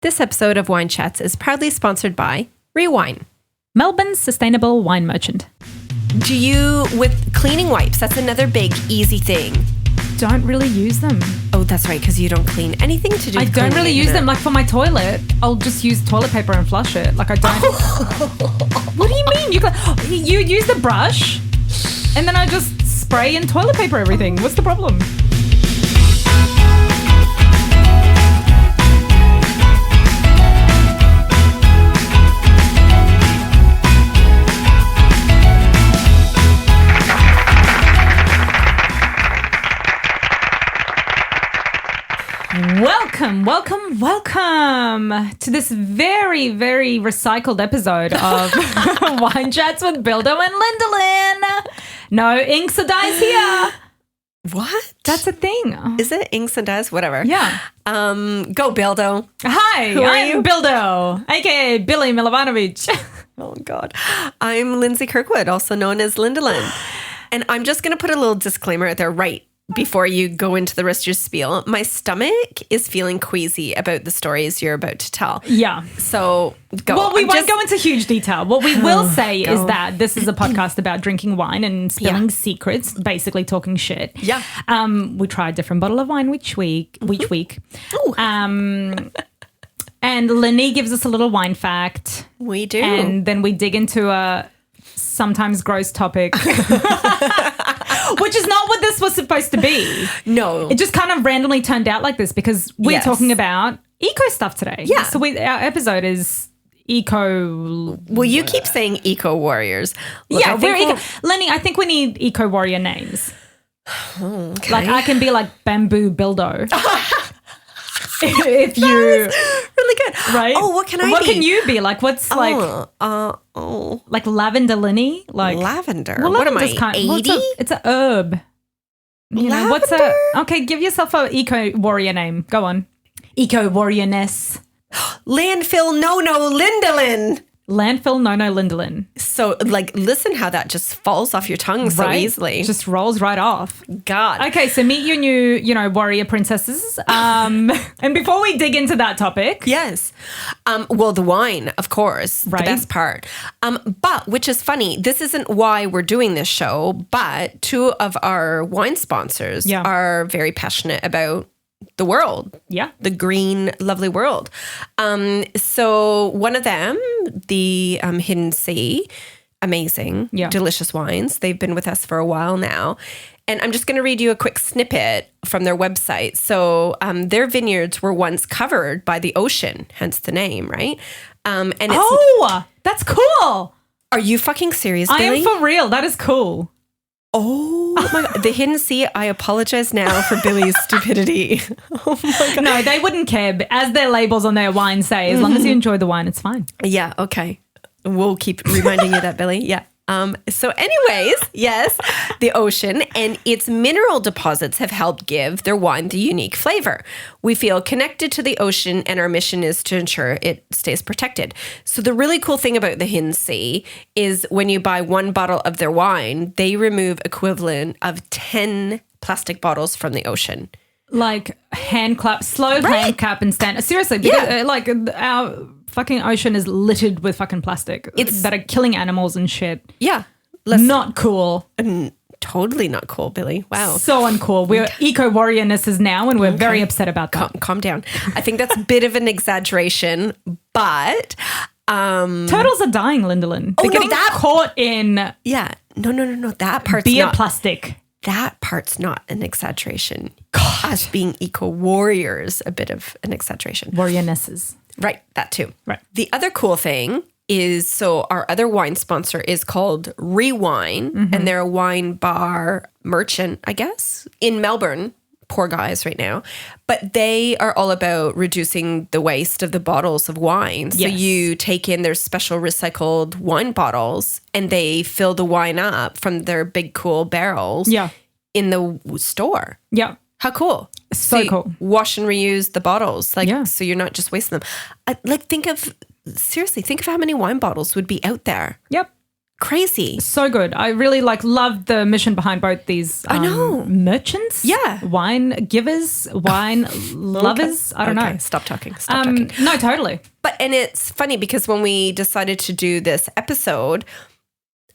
This episode of Wine Chats is proudly sponsored by Rewine, Melbourne's sustainable wine merchant. Do you, with cleaning wipes, that's another big, easy thing. Don't really use them. Oh, that's right, because you don't clean anything to do with I don't cleaning, really use them. Like for my toilet, I'll just use toilet paper and flush it. Like I don't. What do you mean? You use the brush, and then I just spray and toilet paper everything. What's the problem? Welcome to this very, very recycled episode of Wine Chats with Bildo and Lindalin. No inks or dyes here. What? That's a thing. Is it inks and dyes? Whatever. Yeah. Go Bildo. Hi, I'm Bildo, aka Billy Milovanovic. Oh, God. I'm Lindsay Kirkwood, also known as Lindalin. And I'm just going to put a little disclaimer out there right before you go into the rest of your spiel. My stomach is feeling queasy about the stories you're about to tell. Yeah. So go. Well, we won't go into huge detail. What we will say is that this is a podcast about drinking wine and spilling secrets, basically talking shit. Yeah. We try a different bottle of wine each week. Ooh. And Lenny gives us a little wine fact. We do. And then we dig into a sometimes gross topic. Which is not what this was supposed to be. No. It just kind of randomly turned out like this because we're talking about eco stuff today. Yeah. So our episode is eco... Well, you keep saying Eco Warriors. Look, yeah, we're eco... Lenny, I think we need eco warrior names. Okay. Like I can be like Bamboo Bildo. If you... Really good. Right? Oh, what can I be? What can you be? Like what's like... Like lavender Lenny? Like lavender. Well, what am I, 80? 80? It's a herb. You know, what's a... Okay, give yourself a eco warrior name. Go on. Eco Warriorness. Landfill no Lindalin. Landfill no Lindalin. So, like, listen how that just falls off your tongue so easily. Just rolls right off. God. Okay, so meet your new, warrior princesses. And before we dig into that topic. Yes. Well, the wine, of course, the best part. But, which is funny, this isn't why we're doing this show, but two of our wine sponsors are very passionate about the world. Yeah. The green, lovely world. So one of them, the Hidden Sea, amazing, delicious wines. They've been with us for a while now. And I'm just going to read you a quick snippet from their website. So their vineyards were once covered by the ocean, hence the name, right? And it's, that's cool. Are you fucking serious, Billy? I am for real. That is cool. Oh my God. The Hidden Sea, I apologize now for Billy's stupidity. Oh my God. No, they wouldn't care. But as their labels on their wine say, as long as you enjoy the wine, it's fine. Yeah, okay. We'll keep reminding you that, Billy. Yeah. So anyways, yes, the ocean and its mineral deposits have helped give their wine the unique flavor. We feel connected to the ocean and our mission is to ensure it stays protected. So the really cool thing about the Hidden Sea is when you buy one bottle of their wine, they remove equivalent of 10 plastic bottles from the ocean. Like hand clap, slow hand clap and stand. Seriously, because like our fucking ocean is littered with fucking plastic that are killing animals and shit. Yeah. Not cool. Totally not cool, Billy. Wow. So uncool. We're Eco Warriornesses now and we're very upset about that. Calm down. I think that's a bit of an exaggeration, but... Turtles are dying, Lindalin. They're getting caught in... Yeah. No. That part's beer not... plastic. That part's not an exaggeration. God. Us being eco warriors, a bit of an exaggeration. Warriornesses. Right, that too. Right. The other cool thing is, so our other wine sponsor is called Rewine, and they're a wine bar merchant, I guess, in Melbourne. Poor guys right now. But they are all about reducing the waste of the bottles of wine. So you take in their special recycled wine bottles and they fill the wine up from their big cool barrels in the store. Yeah. How cool. So cool. Wash and reuse the bottles. So you're not just wasting them. Think of how many wine bottles would be out there. Yep. crazy. So good. I really love the mission behind both these I know. merchants. Yeah. Wine givers, wine lovers. I don't know. Stop talking. Stop talking. No, totally. And it's funny because when we decided to do this episode,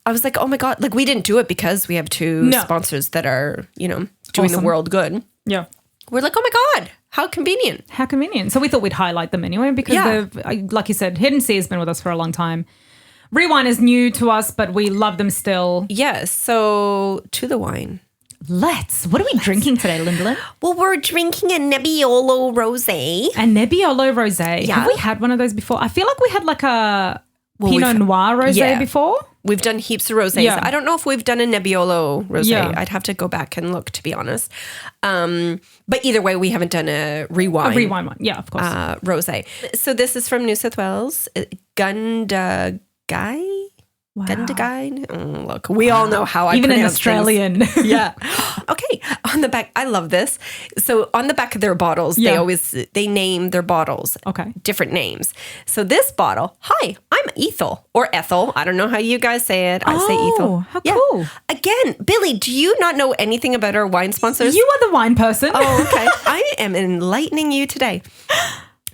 I was like, oh my God, like we didn't do it because we have two sponsors that are, doing the world good. Yeah. We're like, oh my God, how convenient. How convenient. So we thought we'd highlight them anyway because they've, like you said, Hidden Sea has been with us for a long time. Rewine is new to us, but we love them still. Yes. So to the wine. What are we drinking today, Lindalin? Well, we're drinking a Nebiolo Rosé. A Nebbiolo Rosé. Yeah. Have we had one of those before? I feel like we had like a Pinot Noir Rosé before. We've done heaps of rosés. Yeah. I don't know if we've done a Nebbiolo Rosé. Yeah. I'd have to go back and look, to be honest. But either way, we haven't done a Rewine. A Rewine one. Yeah, of course. Rosé. So this is from New South Wales. Gundagai? Wow. Gundagai? Look, we all know how I Even an pronounce Australian. things. Yeah. Okay. On the back, I love this. So on the back of their bottles, they name their bottles. Okay. Different names. So this bottle, hi, I'm Ethel or Ethel. I don't know how you guys say it. I say Ethel. How cool. Again, Billy, do you not know anything about our wine sponsors? You are the wine person. Oh, okay. I am enlightening you today.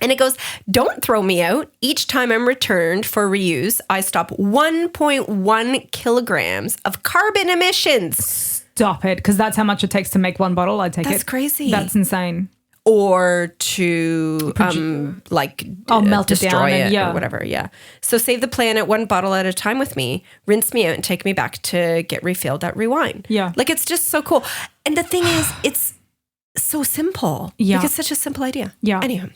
And it goes, don't throw me out. Each time I'm returned for reuse, I stop 1.1 kilograms of carbon emissions. Stop it, because that's how much it takes to make one bottle. I take it. That's crazy. That's insane. Or to melt it destroy down it or whatever. Yeah. So save the planet one bottle at a time with me. Rinse me out and take me back to get refilled at Rewine. Yeah. Like it's just so cool. And the thing is, it's so simple. Yeah. Like it's such a simple idea. Yeah. Anyhow,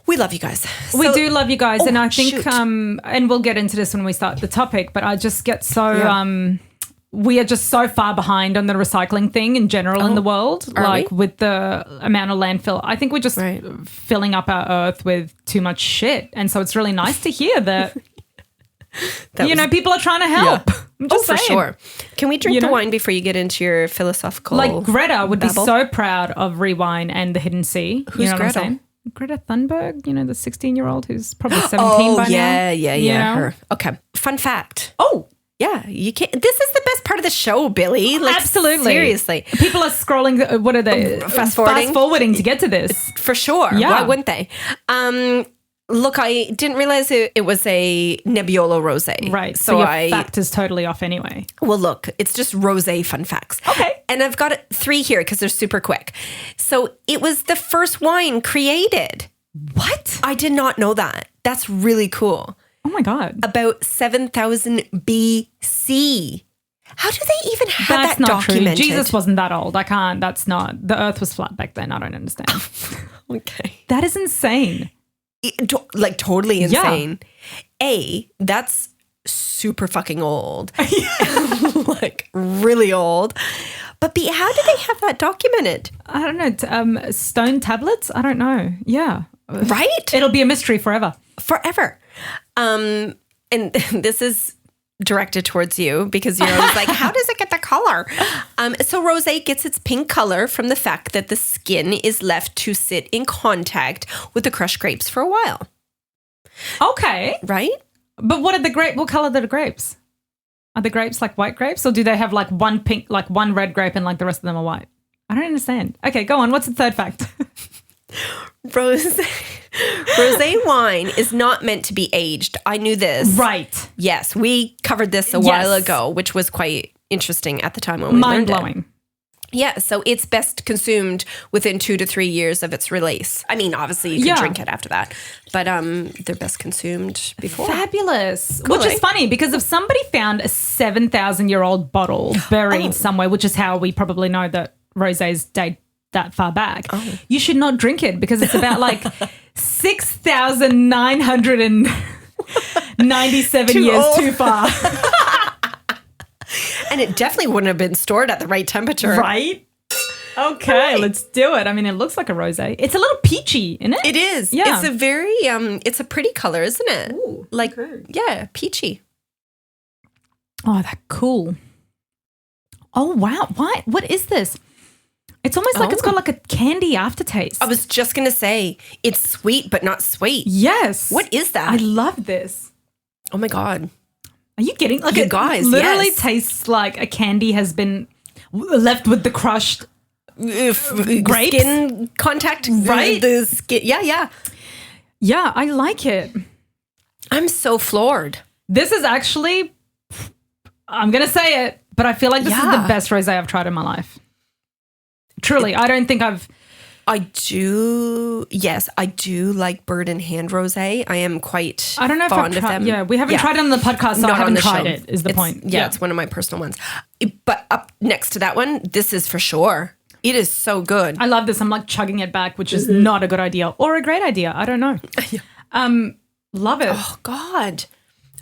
we love you guys. We do love you guys. And I think, shoot. and we'll get into this when we start the topic, but I just get so, we are just so far behind on the recycling thing in general in the world. Like with the amount of landfill. I think we're just filling up our earth with too much shit. And so it's really nice to hear that, people are trying to help. Yeah. I'm just saying. For sure. Can we drink the wine before you get into your philosophical Like Greta would babble? be so proud of Rewine and the Hidden Sea. Who's what Greta? I'm saying? Greta Thunberg, the 16-year-old who's probably 17 by now. Yeah. Her. Okay. Fun fact. Oh, yeah, you can't. This is the best part of the show, Billy. Like, absolutely. Seriously. People are scrolling. What are they? Fast forwarding? Fast forwarding to get to this. For sure. Yeah. Why wouldn't they? Look, I didn't realize it was a Nebiolo Rosé. Right. So your fact is totally off anyway. Well, look, it's just rosé fun facts. Okay. And I've got 3 here because they're super quick. So it was the first wine created. What? I did not know that. That's really cool. Oh my God. About 7,000 BC. How do they even have That's that not documented? true. Jesus wasn't that old. I can't. That's not. The earth was flat back then. I don't understand. Okay. That is insane. Like totally insane. That's super fucking old. Like really old. But B, how do they have that documented? I don't know. Stone tablets? I don't know. Yeah. Right? It'll be a mystery forever. Forever. And this is directed towards you because you're always like, how does it get the color? So rosé gets its pink color from the fact that the skin is left to sit in contact with the crushed grapes for a while. Okay. Right? But what color are the grapes? Are the grapes like white grapes, or do they have like one pink, like one red grape and like the rest of them are white? I don't understand. Okay, go on. What's the third fact? Rosé wine is not meant to be aged. I knew this. Right. Yes, we covered this a while ago, which was quite interesting at the time when we learned it. Mind-blowing. Yeah, so it's best consumed within 2 to 3 years of its release. I mean, obviously you can drink it after that, but they're best consumed before. Fabulous. Cool, which is funny because if somebody found a 7,000-year-old bottle buried somewhere, which is how we probably know that rosés date that far back, you should not drink it because it's about like 6,997 years too far. And it definitely wouldn't have been stored at the right temperature. Right? Okay, let's do it. I mean, it looks like a rosé. It's a little peachy, isn't it? It is. Yeah. It's a very, it's a pretty color, isn't it? Ooh, like, yeah, peachy. Oh, that's cool. Oh, wow. What is this? It's almost like it's got like a candy aftertaste. I was just going to say, it's sweet, but not sweet. Yes. What is that? I love this. Oh, my God. Are you kidding? Like You it guys, literally yes. tastes like a candy has been left with the crushed grapes. Skin contact, Right? The skin. Yeah. Yeah, I like it. I'm so floored. This is actually, I'm going to say it, but I feel like this is the best rosé I've tried in my life. Truly, I don't think I do like bird in hand rosé. I am quite I don't know if fond I've of tried, them. yeah, we haven't tried it on the podcast, so Not I on haven't the tried show. it, is the point. Yeah, it's one of my personal ones. But up next to that one, this is for sure. It is so good. I love this. I'm like chugging it back, which is not a good idea or a great idea. I don't know. Love it. Oh, God.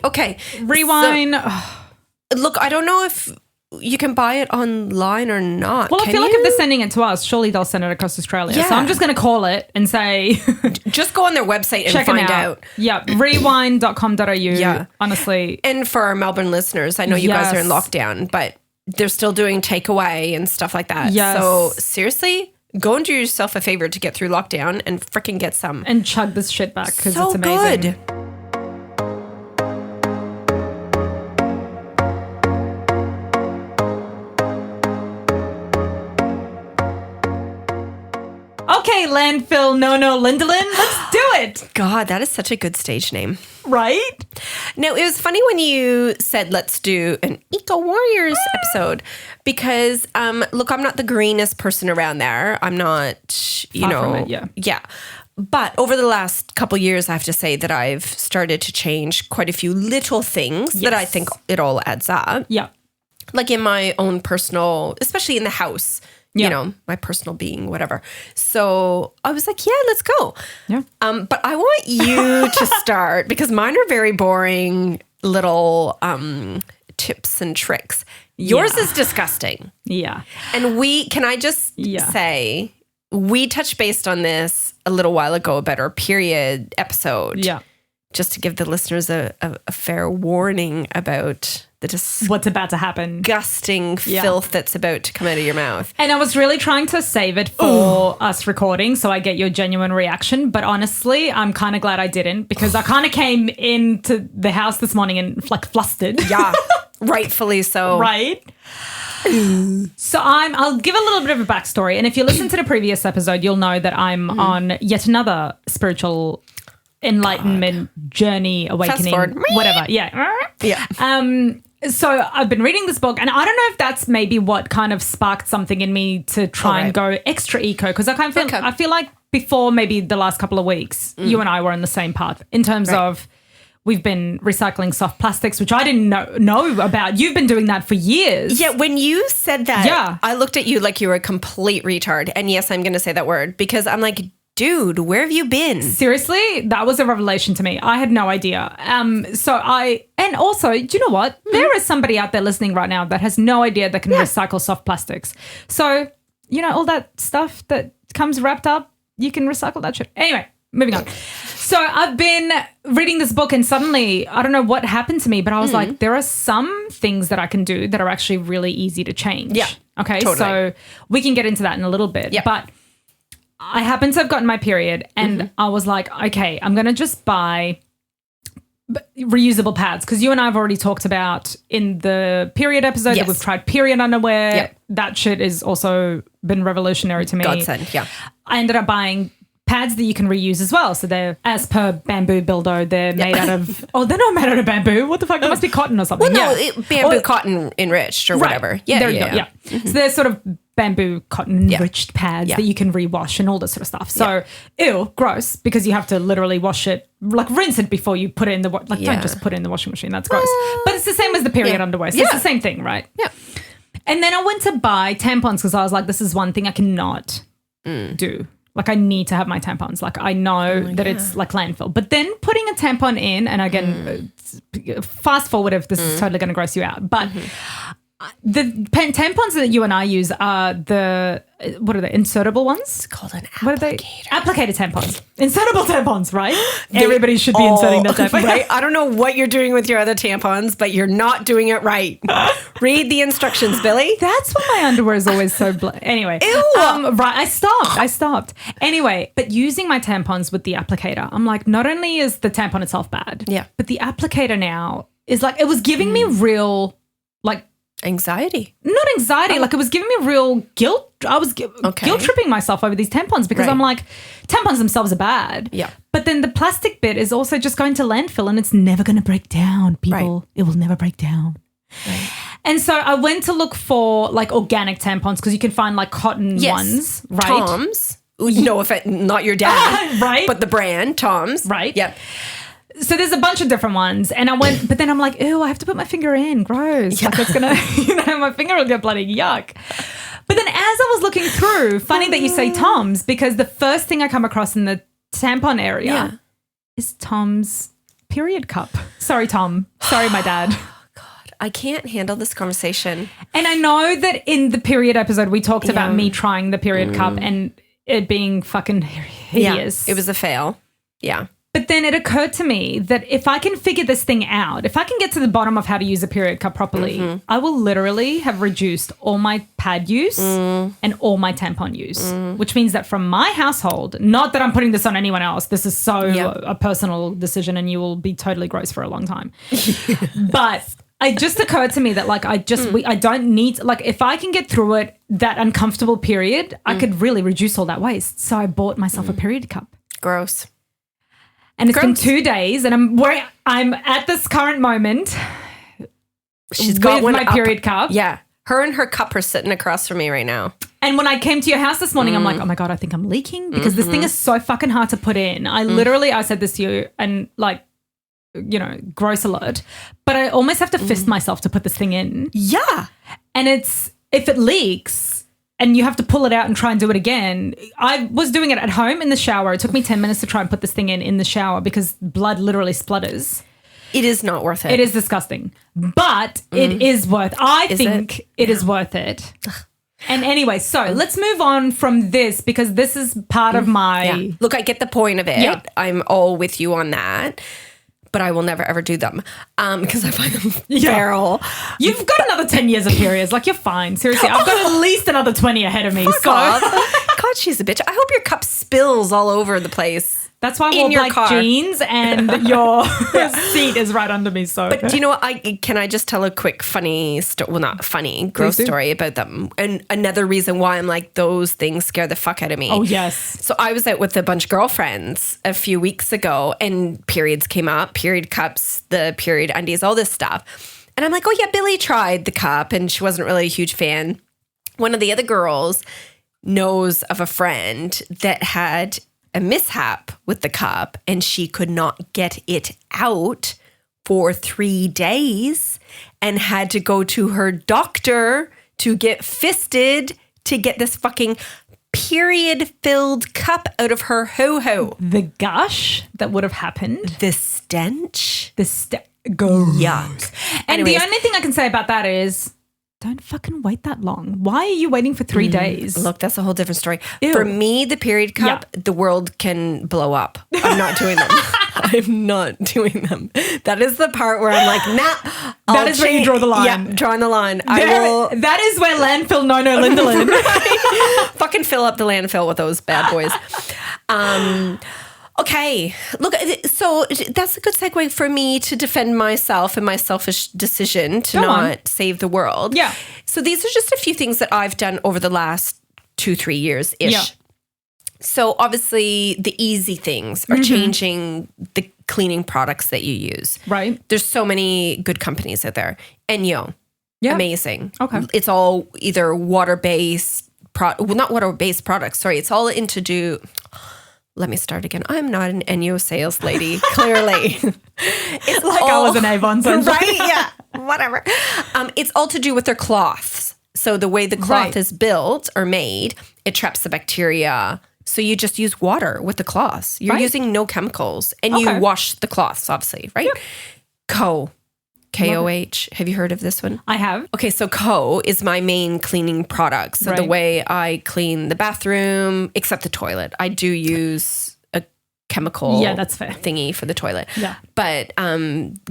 Okay. Rewine. So, look, I don't know if you can buy it online or not. Well, I Can feel like you? if they're sending it to us, surely they'll send it across Australia. Yeah. So I'm just going to call it and say, Just go on their website and check them find out. Yeah, rewine.com.au. Yeah. Honestly. And for our Melbourne listeners, I know you guys are in Yes. lockdown, but they're still doing takeaway and stuff like that. Yes. So seriously, go and do yourself a favor to get through lockdown and freaking get some. And chug this shit back because So it's amazing. good. Okay, landfill, no, Lindalin, let's do it. God, that is such a good stage name. Right? Now, it was funny when you said, let's do an Eco Warriors episode because, look, I'm not the greenest person around there. I'm not, you Far know. from it, yeah. Yeah. But over the last couple of years, I have to say that I've started to change quite a few little things that I Yes. think it all adds up. Yeah. Like in my own personal, especially in the house, Yeah. you know, my personal being, whatever. So I was like, yeah, let's go. Yeah. But I want you to start because mine are very boring little tips and tricks. Yours Yeah. is disgusting. Yeah. And can I just say, we touched based on this a little while ago about our period episode. Yeah. Just to give the listeners a fair warning about the What's about to happen. disgusting filth that's about to come out of your mouth. And I was really trying to save it for us recording so I get your genuine reaction. But honestly, I'm kind of glad I didn't because I kind of came into the house this morning and like flustered. Yeah, rightfully so. Right? So I'll give a little bit of a backstory. And if you listen to the previous episode, you'll know that I'm on yet another spiritual enlightenment journey, awakening, forward. whatever. Yeah. Yeah. So I've been reading this book and I don't know if that's maybe what kind of sparked something in me to try and go extra eco because I feel like before maybe the last couple of weeks, you and I were on the same path in terms of we've been recycling soft plastics, which I didn't know about. You've been doing that for years. Yeah, when you said that, Yeah. I looked at you like you were a complete retard. And yes, I'm going to say that word because I'm like, dude, where have you been? Seriously, that was a revelation to me. I had no idea. And also, do you know what? There is somebody out there listening right now that has no idea they can recycle soft plastics. So, you know, all that stuff that comes wrapped up, you can recycle that shit. Anyway, moving on. So I've been reading this book and suddenly, I don't know what happened to me, but I was like, there are some things that I can do that are actually really easy to change. Yeah, Okay, totally. so we can get into that in a little bit. Yeah. But I happened to have gotten my period and I was like, okay, I'm going to just buy reusable pads because you and I have already talked about in the period episode that we've tried period underwear. Yep. That shit has also been revolutionary to me. Godsend, yeah. I ended up buying pads that you can reuse as well. So they're, as per Bamboo Bildo, they're made out of, they're not made out of bamboo. What the fuck? It must be cotton or something. Well, no, bamboo cotton enriched or whatever. Yeah, there you go. Yeah. So they're sort of bamboo cotton enriched pads that you can rewash and all this sort of stuff. So, ew, gross, because you have to literally wash it, like rinse it before you put it in the, don't just put it in the washing machine. That's gross. But it's the same as the period underwear. So it's the same thing, right? Yeah. And then I went to buy tampons because I was like, this is one thing I cannot do. Like I need to have my tampons. Like I know that it's like landfill. But then putting a tampon in, and again, fast forward if this is totally going to gross you out. But the tampons that you and I use are what are they? Insertable ones? It's called an applicator. What are they? Applicator tampons. Insertable tampons, right? Everybody should be inserting their tampons. Right? I don't know what you're doing with your other tampons, but you're not doing it right. Read the instructions, Billy. That's why my underwear is always so anyway. Ew. Right, I stopped. Anyway, but using my tampons with the applicator, I'm like, not only is the tampon itself bad, but the applicator now is like it was giving me real like Anxiety. not anxiety, like it was giving me real guilt. I was guilt tripping myself over these tampons because I'm like, tampons themselves are bad. Yeah. But then the plastic bit is also just going to landfill and it's never going to break down, people. Right. It will never break down. Right. And so I went to look for like organic tampons because you can find like cotton ones, right? Tom's. No, not your dad. Right. But the brand, Tom's. Right. Yep. So there's a bunch of different ones. And I went, but then I'm like, ew, I have to put my finger in. Gross. Yeah. Like it's going to, my finger will get bloody yuck. But then as I was looking through, funny that you say Tom's because the first thing I come across in the tampon area is Tom's period cup. Sorry, Tom. Sorry, my dad. I can't handle this conversation. And I know that in the period episode, we talked about me trying the period cup and it being fucking hideous. Yeah, it was a fail. Yeah. But then it occurred to me that if I can figure this thing out, if I can get to the bottom of how to use a period cup properly, I will literally have reduced all my pad use and all my tampon use, which means that from my household, not that I'm putting this on anyone else, this is so a personal decision and you will be totally gross for a long time. But it just occurred to me that like I don't need, like if I can get through it, that uncomfortable period, I could really reduce all that waste. So I bought myself a period cup. Gross. And it's been 2 days and I'm at this current moment. She's got with one my period cup. Yeah. Her and her cup are sitting across from me right now. And when I came to your house this morning, I'm like, oh my God, I think I'm leaking because this thing is so fucking hard to put in. I said this to you and like, you know, gross alert, but I almost have to fist myself to put this thing in. Yeah. And if it leaks and you have to pull it out and try and do it again, I was doing it at home in the shower. It took me 10 minutes to try and put this thing in the shower because blood literally splutters. It is not worth it. It is disgusting, but it is worth, I think it is worth it. And anyway, so let's move on from this because this is part of my... Yeah. Look, I get the point of it. Yeah. I'm all with you on that. But I will never, ever do them because I find them feral. You've got another 10 years of periods. Like, you're fine. Seriously, I've got at least another 20 ahead of me. Fuck off. God, she's a bitch. I hope your cup spills all over the place. That's why I wore black jeans and your seat is right under me. So, but do you know what? Can I just tell a quick funny story? Well, not funny, gross story about them. And another reason why I'm like, those things scare the fuck out of me. Oh, yes. So I was out with a bunch of girlfriends a few weeks ago and periods came up, period cups, the period undies, all this stuff. And I'm like, oh yeah, Billy tried the cup and she wasn't really a huge fan. One of the other girls knows of a friend that had a mishap with the cup and she could not get it out for 3 days and had to go to her doctor to get fisted to get this fucking period-filled cup out of her ho-ho. The gush that would have happened. The stench. Go. Yuck. And Anyways, the only thing I can say about that is don't fucking wait that long. Why are you waiting for 3 days? Look, that's a whole different story. Ew. For me, the period cup, the world can blow up. I'm not doing them. I'm not doing them. That is the part where I'm like, nah. That is where you draw the line. Yeah, drawing the line. That is where landfill no Lindalin. Fucking fill up the landfill with those bad boys. Okay, look, so that's a good segue for me to defend myself and my selfish decision to not save the world. Yeah. So these are just a few things that I've done over the last 2-3 years-ish. Yeah. So obviously the easy things are changing the cleaning products that you use. Right. There's so many good companies out there. And amazing. Okay. It's all either water-based, not water-based products, sorry. It's all let me start again. I'm not an Enyo sales lady, clearly. It's like I was an Avon. So right? Yeah, whatever. It's all to do with their cloths. So the way the cloth is built or made, it traps the bacteria. So you just use water with the cloths. You're using no chemicals. And you wash the cloths, obviously, right? Yeah. KOH. Have you heard of this one? I have. Okay, so Co is my main cleaning product. So the way I clean the bathroom, except the toilet, I do use a chemical that's fair. thingy for the toilet. Yeah. But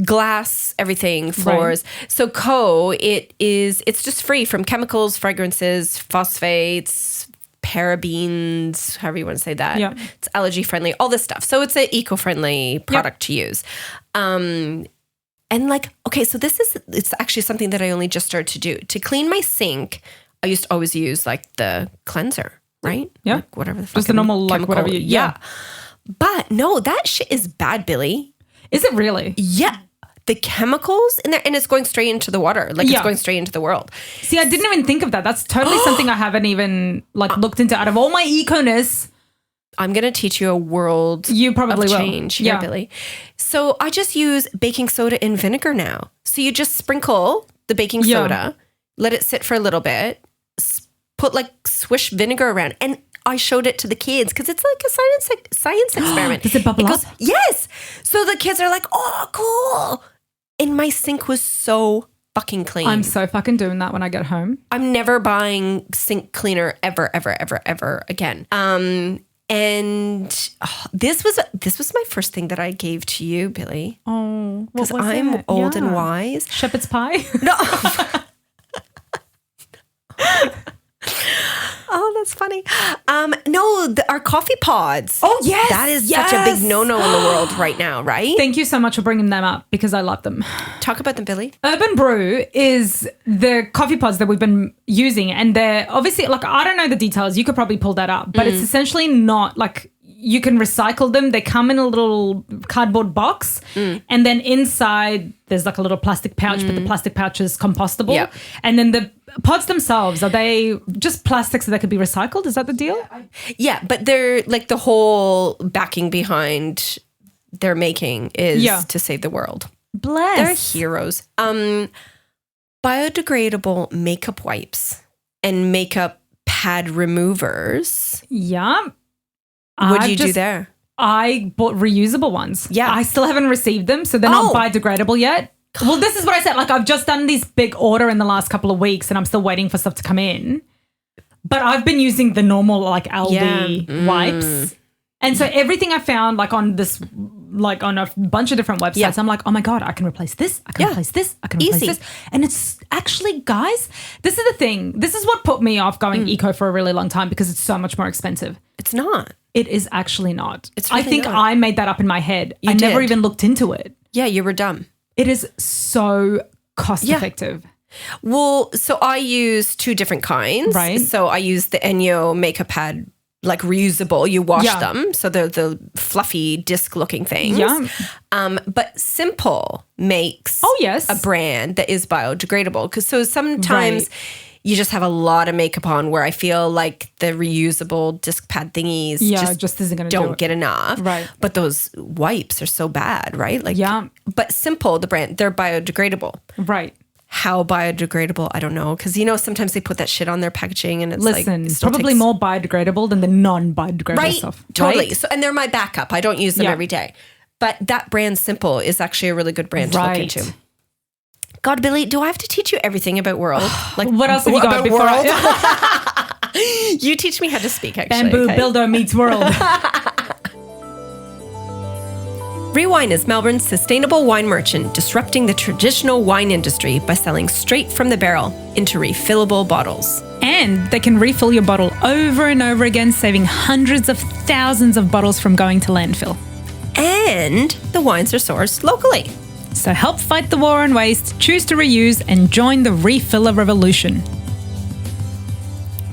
glass, everything, floors. Right. So Co, it's just free from chemicals, fragrances, phosphates, parabens, however you want to say that. Yeah. It's allergy friendly, all this stuff. So it's an eco-friendly product to use. And like, okay, so it's actually something that I only just started to do. To clean my sink, I used to always use like the cleanser, right? Yeah. Like whatever the fuck. Just the normal, like whatever you, yeah. But no, that shit is bad, Billy. Is it really? Yeah. The chemicals in there, and it's going straight into the water. Like it's going straight into the world. See, I didn't even think of that. That's totally something I haven't even like looked into. Out of all my eco-ness, I'm going to teach you a world you probably of will. change here, Billy. So I just use baking soda and vinegar now. So you just sprinkle the baking soda, let it sit for a little bit, put like swish vinegar around, and I showed it to the kids because it's like a science experiment. Does it bubble up? Yes. So the kids are like, oh, cool. And my sink was so fucking clean. I'm so fucking doing that when I get home. I'm never buying sink cleaner ever again. And this was my first thing that I gave to you, Billy. Oh, because I'm old and wise. Shepherd's pie? No. Oh, that's funny. No, our coffee pods. Oh, yes. That is such a big no-no in the world right now, right? Thank you so much for bringing them up because I love them. Talk about them, Billy. Urban Brew is the coffee pods that we've been using, and they're obviously, like, I don't know the details. You could probably pull that up, but it's essentially not like you can recycle them. They come in a little cardboard box, and then inside there's like a little plastic pouch, but the plastic pouch is compostable. Yep. And then the pods themselves, are they just plastic so they could be recycled? Is that the deal? Yeah, but they're like the whole backing behind their making is to save the world. Bless. They're heroes. Biodegradable makeup wipes and makeup pad removers. Yeah. What do you do there? I bought reusable ones. Yeah. I still haven't received them, so they're not biodegradable yet. Well, this is what I said. Like, I've just done this big order in the last couple of weeks and I'm still waiting for stuff to come in. But I've been using the normal, like, Aldi wipes. And so everything I found, like, on this, like, on a bunch of different websites, I'm like, oh, my God, I can replace this. I can replace this. I can replace this. And it's actually, guys, this is the thing. This is what put me off going eco for a really long time because it's so much more expensive. It's not. It is actually not. It's really I think not. I made that up in my head. I never even looked into it. Yeah, you were dumb. It is so cost effective. Well, so I use two different kinds. Right. So I use the Enyo makeup pad, like reusable. You wash them. So they're the fluffy disc looking things. Yeah. But Simple makes a brand that is biodegradable. Because so sometimes you just have a lot of makeup on where I feel like the reusable disc pad thingies just isn't going to don't get enough. Right. But those wipes are so bad, right? Like, but Simple, the brand, they're biodegradable. Right. How biodegradable, I don't know. Because, sometimes they put that shit on their packaging and it's it's probably more biodegradable than the non-biodegradable stuff. Totally. Right? So, and they're my backup. I don't use them every day. But that brand Simple is actually a really good brand to look into. God, Billy, do I have to teach you everything about world? Like, what else have you got before world? You teach me how to speak, actually. Bamboo Bildo meets world. Rewine is Melbourne's sustainable wine merchant, disrupting the traditional wine industry by selling straight from the barrel into refillable bottles. And they can refill your bottle over and over again, saving hundreds of thousands of bottles from going to landfill. And the wines are sourced locally. So help fight the war on waste, choose to reuse, and join the refiller revolution.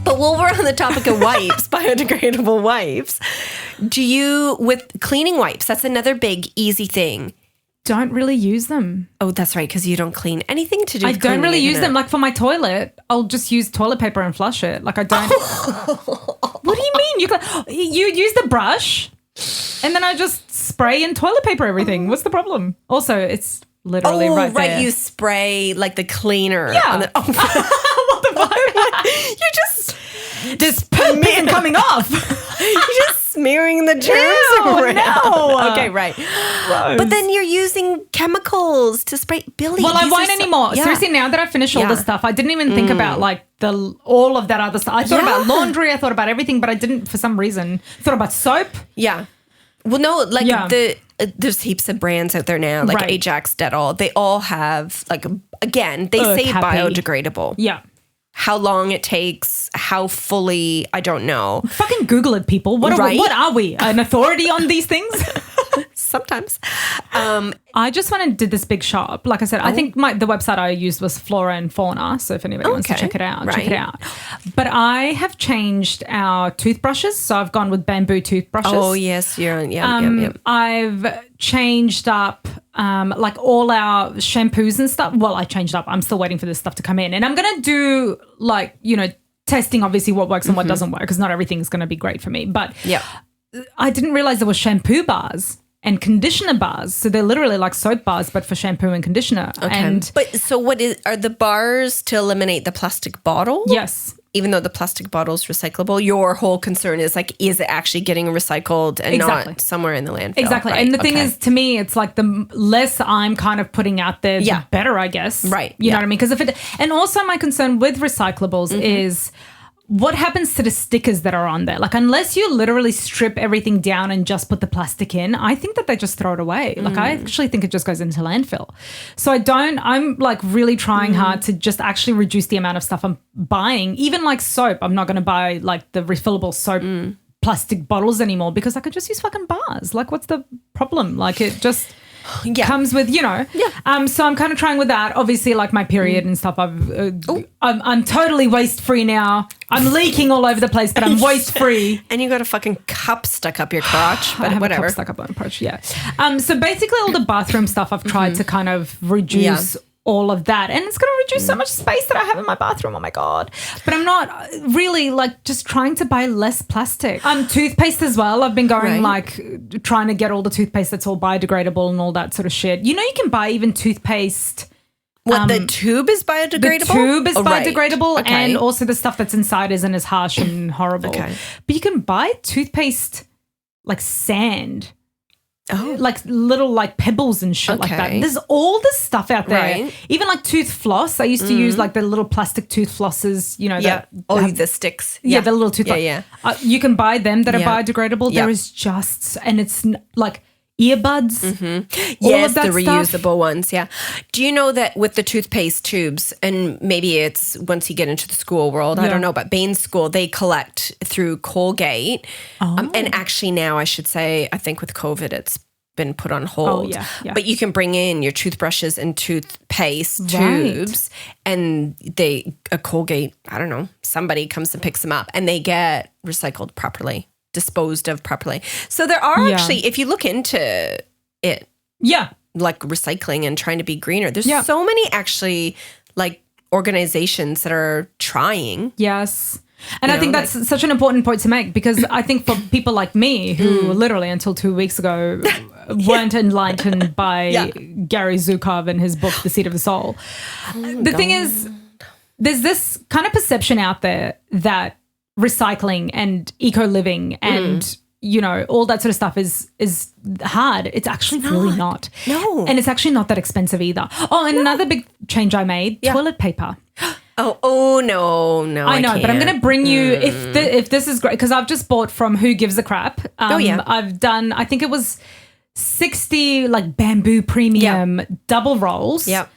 But while we're on the topic of wipes, biodegradable wipes, with cleaning wipes, that's another big, easy thing. Don't really use them. Oh, that's right, because you don't clean anything to do with I don't really use them. Like for my toilet, I'll just use toilet paper and flush it. Like I don't. What do you mean? You use the brush, and then I just spray and toilet paper everything. What's the problem? Also, it's literally right there. You spray like the cleaner. Yeah. On the, what the fuck? You just this poop isn't coming off. You're just smearing the germs around. No. Okay, right. Gross. But then you're using chemicals to spray. Billy, well, I won't anymore. Yeah. Seriously, now that I finished all this stuff, I didn't even think about like all of that other stuff. I thought about laundry. I thought about everything, but I didn't for some reason. Thought about soap. Yeah. Well, no, like there's heaps of brands out there now, like Ajax, Dettol. They all have like, again, they say biodegradable. Yeah. How long it takes, how fully, I don't know. Fucking Google it, people. What are we? An authority on these things? Sometimes. I just went and did this big shop. Like I said, I think the website I used was Flora and Fauna. So if anybody wants to check it out, check it out. But I have changed our toothbrushes. So I've gone with bamboo toothbrushes. Oh, yes. I've changed up like all our shampoos and stuff. Well, I changed up. I'm still waiting for this stuff to come in. And I'm going to do like, testing obviously what works and what doesn't work because not everything's going to be great for me. But I didn't realize there were shampoo bars and conditioner bars. So they're literally like soap bars, but for shampoo and conditioner. Okay. But so are the bars to eliminate the plastic bottle? Yes. Even though the plastic bottle is recyclable, your whole concern is like, is it actually getting recycled and not somewhere in the landfill? Exactly. Right. And the thing is, to me, it's like the less I'm kind of putting out there, the better, I guess. Right. You know what I mean? Because and also my concern with recyclables is what happens to the stickers that are on there? Like, unless you literally strip everything down and just put the plastic in, I think that they just throw it away. Like, I actually think it just goes into landfill. So I'm like really trying hard to just actually reduce the amount of stuff I'm buying. Even like soap, I'm not going to buy like the refillable soap plastic bottles anymore because I could just use fucking bars. Like, what's the problem? Like, it just... comes with, so I'm kind of trying with that. Obviously, like my period and stuff, I'm totally waste free now. I'm leaking all over the place, but I'm waste free. And you got a fucking cup stuck up your crotch, but I have whatever. A cup stuck up my crotch, yeah. So basically, all the bathroom stuff I've tried to kind of reduce. All of that, and it's going to reduce so much space that I have in my bathroom. Oh my God. But I'm not really like just trying to buy less plastic. Toothpaste as well. I've been going like trying to get all the toothpaste that's all biodegradable and all that sort of shit. You can buy even toothpaste. What, the tube is biodegradable? The tube is biodegradable, and also the stuff that's inside isn't as harsh and horrible. Okay. But you can buy toothpaste like sand. Oh. Like little like pebbles and shit like that. There's all this stuff out there. Right. Even like tooth floss. I used to use like the little plastic tooth flosses, the sticks. Yeah, the little tooth you can buy them that are biodegradable. Yeah. There is and it's like earbuds. Yes, the reusable ones. Yeah. Do you know that with the toothpaste tubes, and maybe it's once you get into the school world, I don't know, but Bain School, they collect through Colgate. And actually now I should say, I think with COVID, it's been put on hold. But you can bring in your toothbrushes and toothpaste tubes, and a Colgate, I don't know, somebody comes and picks them up and they get recycled properly. Disposed of properly. So there are actually, if you look into it, like recycling and trying to be greener, there's so many actually like organizations that are trying. Yes. And I think that's such an important point to make, because I think for people like me who literally until 2 weeks ago weren't enlightened by Gary Zukov and his book, The Seed of the Soul. The thing is, there's this kind of perception out there that recycling and eco-living and, all that sort of stuff is hard. It's actually really not. No. And it's actually not that expensive either. Oh, and another big change I made, toilet paper. Oh, no. I know, but I'm going to bring you, if this is great, because I've just bought from Who Gives a Crap. I've done, I think it was 60 like bamboo premium double rolls. Yep.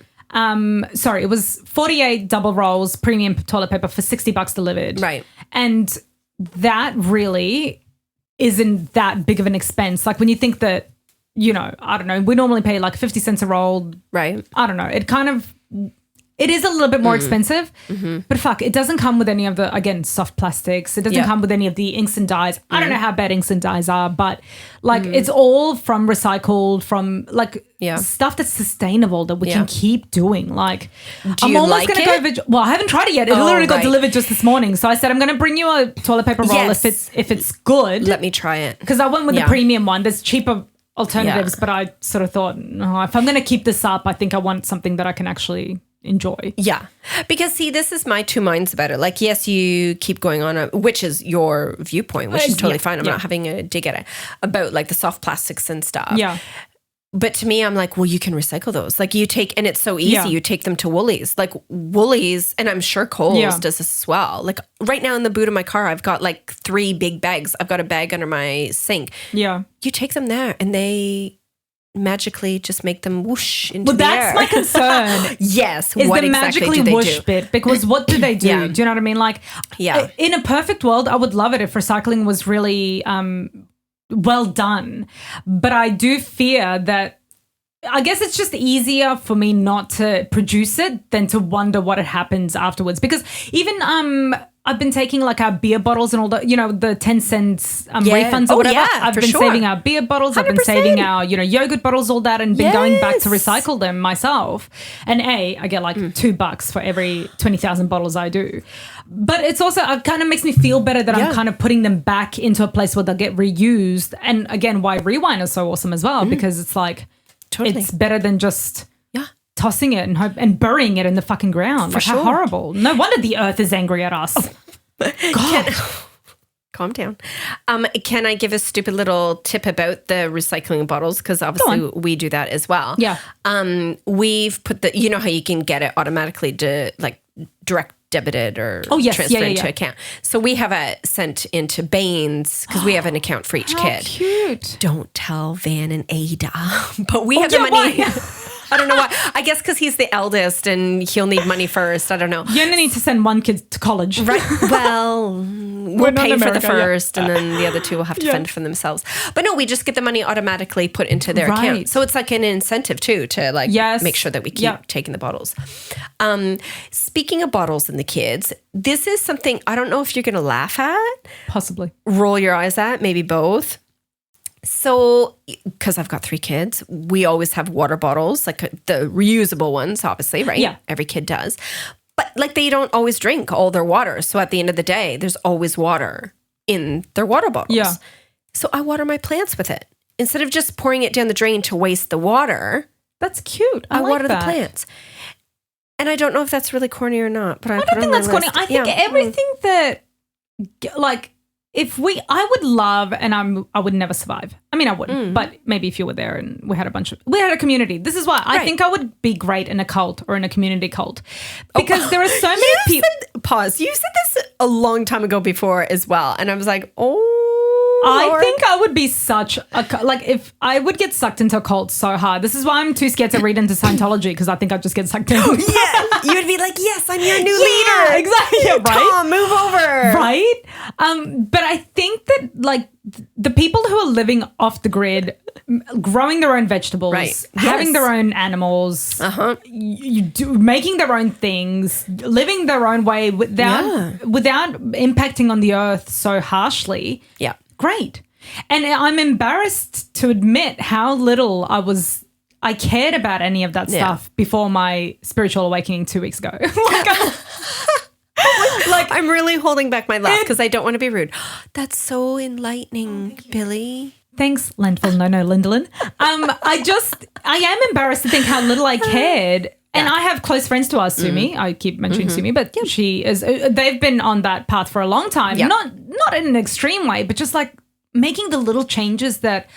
Sorry, it was 48 double rolls premium toilet paper for $60 delivered. Right. And that really isn't that big of an expense. Like when you think that, I don't know, we normally pay like 50 cents a roll. Right. I don't know. It is a little bit more expensive, but fuck, it doesn't come with any of the, again, soft plastics. It doesn't come with any of the inks and dyes. I don't know how bad inks and dyes are, but like it's all from recycled, from like stuff that's sustainable that we can keep doing. Like, I'm almost going to go, well, I haven't tried it yet. It literally got delivered just this morning. So I said, I'm going to bring you a toilet paper roll if it's good. Let me try it. Because I went with the premium one. There's cheaper alternatives, but I sort of thought, no, if I'm going to keep this up, I think I want something that I can actually enjoy. Yeah. Because see, this is my two minds about it. Like, yes, you keep going on, which is your viewpoint, which is totally fine. I'm not having a dig at it about like the soft plastics and stuff. Yeah. But to me, I'm like, well, you can recycle those. Like you take, and it's so easy. You take them to Woolies. Like Woolies, and I'm sure Kohl's does this as well. Like right now in the boot of my car, I've got like 3 big bags. I've got a bag under my sink. Yeah. You take them there and they magically just make them whoosh into the air. Well, that's my concern. Yes. Is what the exactly magically do they whoosh do? bit, because what do they do? Do you know what I mean? Like, in a perfect world, I would love it if recycling was really well done. But I do fear that I guess it's just easier for me not to produce it than to wonder what it happens afterwards. Because even I've been taking like our beer bottles and all the, the 10 cents refunds or whatever. I've been saving our beer bottles. 100%. I've been saving our, yogurt bottles, all that, and been going back to recycle them myself. And I get like $2 for every 20,000 bottles I do. But it's also, it kind of makes me feel better that I'm kind of putting them back into a place where they'll get reused. And again, why Rewine is so awesome as well, because it's like, it's better than just tossing it and burying it in the fucking ground. Like, how horrible. No wonder the earth is angry at us. God. Calm down. Can I give a stupid little tip about the recycling bottles? Because obviously we do that as well. Yeah. We've put how you can get it automatically direct debited or transferred into account. So we have it sent into Baines because we have an account for each kid. Cute. Don't tell Van and Ada, but we have the money. I don't know why. I guess because he's the eldest and he'll need money first. I don't know. You only need to send one kid to college. Right. Well, we'll pay for the first and then the other two will have to fend for themselves. But no, we just get the money automatically put into their account. So it's like an incentive too to make sure that we keep taking the bottles. Speaking of bottles and the kids, this is something I don't know if you're going to laugh at. Possibly. Roll your eyes at, maybe both. So, because I've got 3 kids, we always have water bottles, like the reusable ones, obviously, right? Yeah. Every kid does. But they don't always drink all their water. So at the end of the day, there's always water in their water bottles. Yeah. So I water my plants with it. Instead of just pouring it down the drain to waste the water. That's cute. I like water that. the plants. And I don't know if that's really corny or not, but I don't think that's corny. I think everything that, I would love, and I would never survive. I mean, I wouldn't, but maybe if you were there and we had a community. This is why I think I would be great in a cult or in a community cult because there are so many people. Pause. You said this a long time ago before as well. And I was like, I think I would be such if I would get sucked into a cult so hard. This is why I'm too scared to read into Scientology because I think I'd just get sucked in. Yeah. You would be like, yes, I'm your new leader. Exactly. Yeah, right? Tom, move over. Right? But I think that the people who are living off the grid, growing their own vegetables, having their own animals, making their own things, living their own way without impacting on the earth so harshly. Yeah. Great. And I'm embarrassed to admit how little I cared about any of that stuff before my spiritual awakening 2 weeks ago. I'm really holding back my laugh because I don't want to be rude. That's so enlightening, Billy. Thanks, Landfill. No, Lindalin. I am embarrassed to think how little I cared. And I have close friends to us, Sumi. I keep mentioning Sumi, but she is. They've been on that path for a long time. Yeah. Not in an extreme way, but just making the little changes that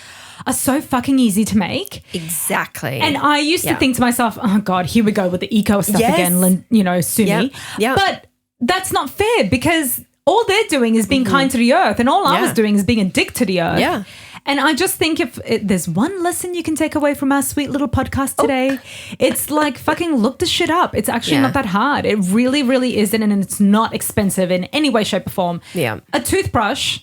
are so fucking easy to make. Exactly. And I used to think to myself, oh God, here we go with the eco stuff again, Sumi. Yeah. But that's not fair because all they're doing is being kind to the earth and all I was doing is being a dick to the earth. Yeah. And I just think if there's one lesson you can take away from our sweet little podcast today, it's fucking look the shit up. It's actually not that hard. It really, really isn't. And it's not expensive in any way, shape or form. Yeah. A toothbrush,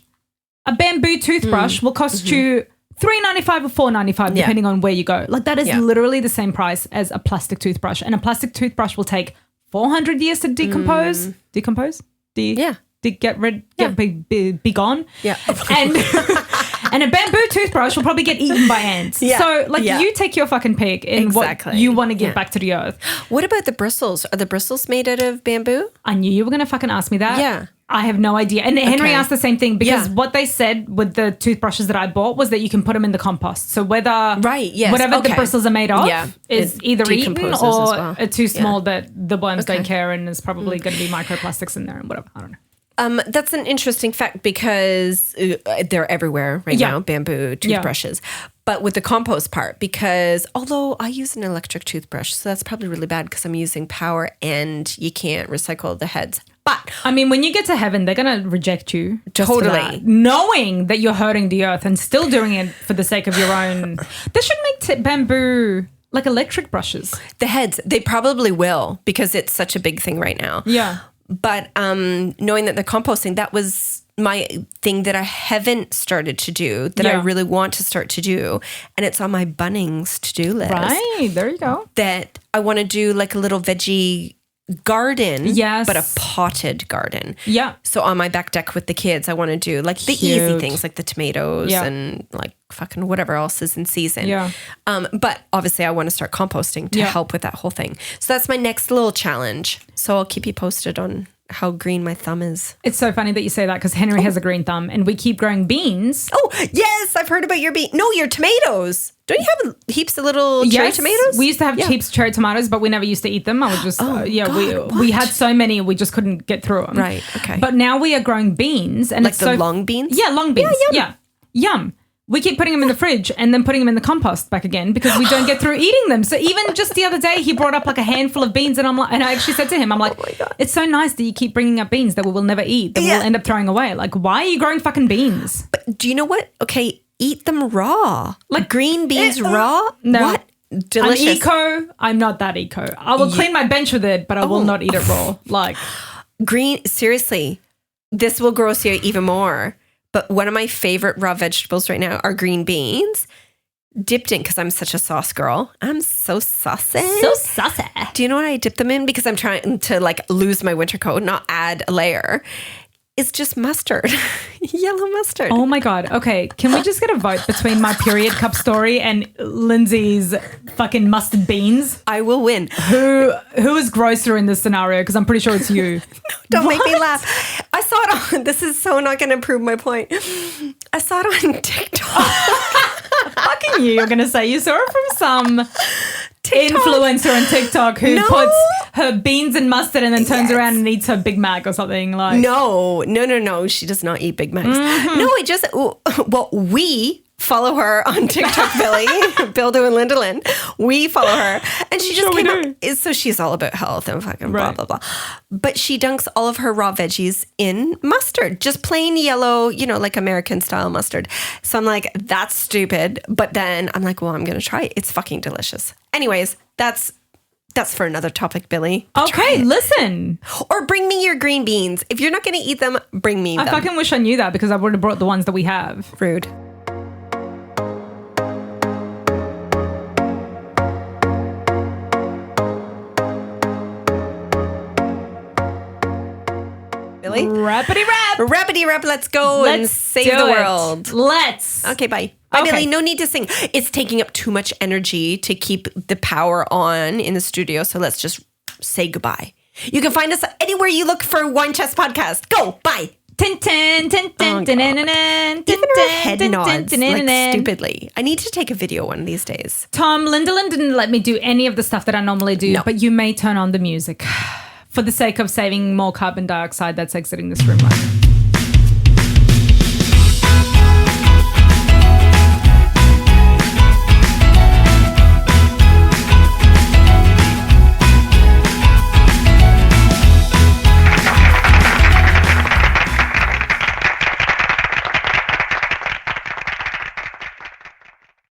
a bamboo toothbrush will cost you $3.95 or $4.95 depending on where you go. That is literally the same price as a plastic toothbrush. And a plastic toothbrush will take 400 years to decompose. Decompose? Be gone. Yeah. And a bamboo toothbrush will probably get eaten by ants. Yeah. So, you take your fucking pick in what you want to give back to the earth. What about the bristles? Are the bristles made out of bamboo? I knew you were going to fucking ask me that. Yeah. I have no idea. And Henry asked the same thing because what they said with the toothbrushes that I bought was that you can put them in the compost. So whether whatever the bristles are made of is either eaten or are too small that the worms don't care and there's probably going to be microplastics in there and whatever. I don't know. That's an interesting fact because they're everywhere right now, bamboo toothbrushes. But with the compost part, because although I use an electric toothbrush, so that's probably really bad because I'm using power and you can't recycle the heads. But I mean, when you get to heaven, they're going to reject you. Totally. Knowing that you're hurting the earth and still doing it for the sake of your own. They should make bamboo electric brushes. The heads, they probably will because it's such a big thing right now. Yeah. But knowing that they're composting, that was my thing that I haven't started to do that I really want to start to do, and it's on my Bunnings to-do list. Right, there you go. That I want to do like a little veggie garden, but a potted garden. Yeah. So on my back deck with the kids, I want to do like the easy things like the tomatoes and like fucking whatever else is in season. Yeah. But obviously I want to start composting to help with that whole thing. So that's my next little challenge. So I'll keep you posted on how green my thumb is. It's so funny that you say that because Henry has a green thumb and we keep growing beans. Oh, yes. I've heard about your your tomatoes. Don't you have heaps of little cherry tomatoes? We used to have heaps of cherry tomatoes, but we never used to eat them. I would just, we had so many, we just couldn't get through them. Right, okay. But now we are growing beans. And like the long beans? Yeah, long beans. Yeah, yum. We keep putting them in the fridge and then putting them in the compost back again because we don't get through eating them. So even just the other day, he brought up like a handful of beans and and I actually said to him, I'm like, it's so nice that you keep bringing up beans that we will never eat, that we'll end up throwing away. Like, why are you growing fucking beans? But do you know what? Okay, eat them raw. Like green beans raw? No. What? Delicious. I'm eco. I'm not that eco. I will clean my bench with it, but I will not eat it raw. Like green, seriously, this will gross you even more. But one of my favorite raw vegetables right now are green beans dipped in, because I'm such a sauce girl. I'm so saucy. So saucy. Do you know what I dip them in? Because I'm trying to like lose my winter coat, not add a layer. It's just mustard, yellow mustard. Oh my God. Okay. Can we just get a vote between my period cup story and Lindsay's fucking mustard beans? I will win. Who is grosser in this scenario? Because I'm pretty sure it's you. Don't make me laugh. I saw it on, this is so not going to prove my point. I saw it on TikTok. Fucking you. You're going to say you saw it from some influencer on TikTok who puts her beans and mustard and then turns around and eats her Big Mac or something like. No. She does not eat Big Macs. No, it just, we follow her on TikTok, Billy, Bildo and Lindalin. We follow her. And she just came up. So she's all about health and fucking blah, blah, blah. But she dunks all of her raw veggies in mustard, just plain yellow, like American style mustard. So I'm like, that's stupid. But then I'm like, well, I'm going to try it. It's fucking delicious. Anyways, that's for another topic, Billy. Okay, listen. Or bring me your green beans. If you're not going to eat them, bring me them. I fucking wish I knew that because I would have brought the ones that we have. Rude. Billy? Rappity rap. Rappity rap. Let's go and save the world. Let's. Okay, bye. Bye, Billy. No need to sing. It's taking up too much energy to keep the power on in the studio, so let's just say goodbye. You can find us anywhere you look for Wine Chest Podcast. Go. Bye. Even her head nods like stupidly. I need to take a video one of these days. Tom, Lindalin didn't let me do any of the stuff that I normally do, but you may turn on the music for the sake of saving more carbon dioxide that's exiting this room right now.